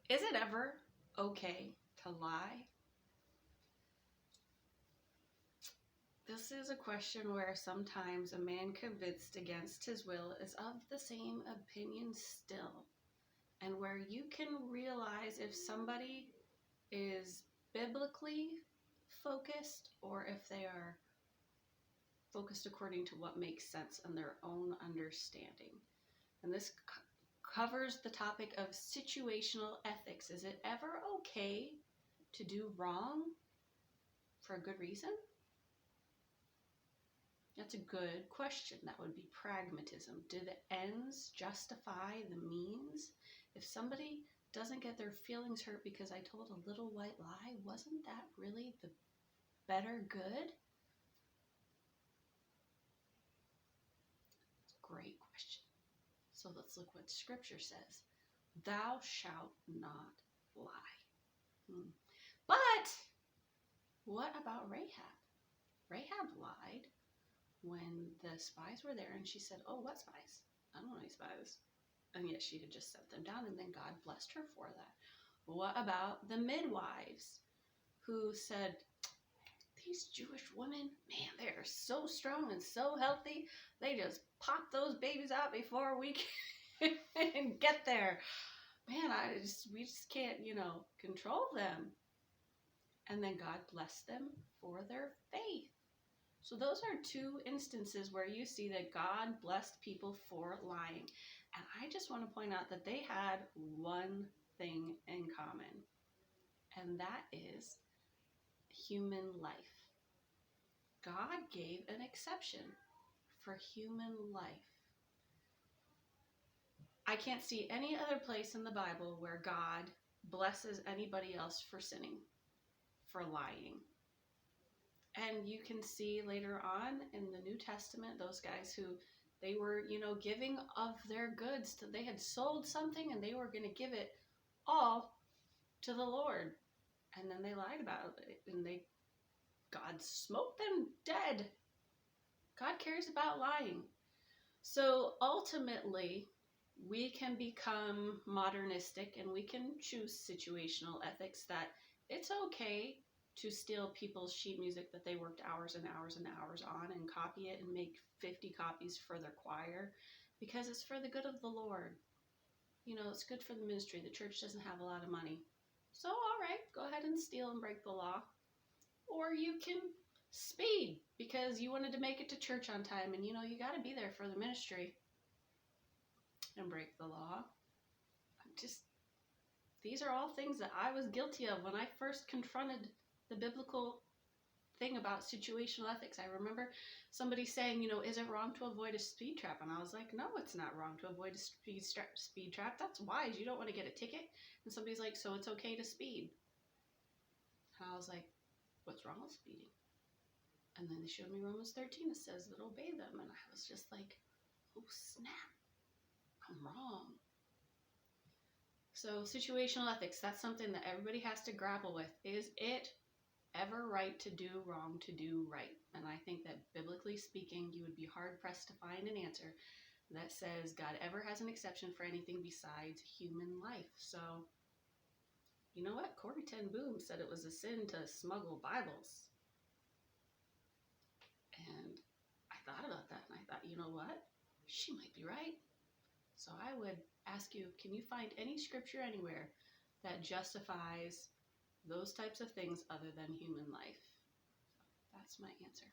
Is it ever okay to lie? This is a question where sometimes a man convinced against his will is of the same opinion still, and where you can realize if somebody is biblically focused or if they are focused according to what makes sense in their own understanding. And this covers the topic of situational ethics. Is it ever okay to do wrong for a good reason? That's a good question. That would be pragmatism. Do the ends justify the means? If somebody doesn't get their feelings hurt because I told a little white lie, wasn't that really the better good? Great question. So let's look what Scripture says. Thou shalt not lie. But what about Rahab? Rahab lied when the spies were there, and she said, oh, what spies? I don't know any spies. And yet she had just sent them down, and then God blessed her for that. What about the midwives who said, these Jewish women, man, they are so strong and so healthy. They just pop those babies out before we can get there. Man, we just can't, control them. And then God blessed them for their faith. So those are two instances where you see that God blessed people for lying. And I just want to point out that they had one thing in common, and that is human life. God gave an exception for human life. I can't see any other place in the Bible where God blesses anybody else for sinning, for lying. And you can see later on in the New Testament, those guys who they were, giving of their goods. They had sold something and they were going to give it all to the Lord. And then they lied about it, and God smote them dead. God cares about lying. So ultimately, we can become modernistic and we can choose situational ethics that it's okay to steal people's sheet music that they worked hours and hours and hours on and copy it and make 50 copies for their choir because it's for the good of the Lord. It's good for the ministry. The church doesn't have a lot of money. So, all right, go ahead and steal and break the law. Or you can speed because you wanted to make it to church on time and, you got to be there for the ministry and break the law. These are all things that I was guilty of when I first confronted the biblical thing about situational ethics. I remember somebody saying, is it wrong to avoid a speed trap? And I was like, no, it's not wrong to avoid a speed trap. That's wise. You don't want to get a ticket. And somebody's like, so it's okay to speed. And I was like, what's wrong with speeding? And then they showed me Romans 13. It says that obey them. And I was just like, oh, snap. I'm wrong. So situational ethics, that's something that everybody has to grapple with. Is it ever right to do wrong to do right? And I think that biblically speaking, you would be hard-pressed to find an answer that says God ever has an exception for anything besides human life. So, you know what? Corrie ten Boom said it was a sin to smuggle Bibles. And I thought about that, and I thought, you know what? She might be right. So I would ask you, can you find any scripture anywhere that justifies those types of things other than human life? So that's my answer.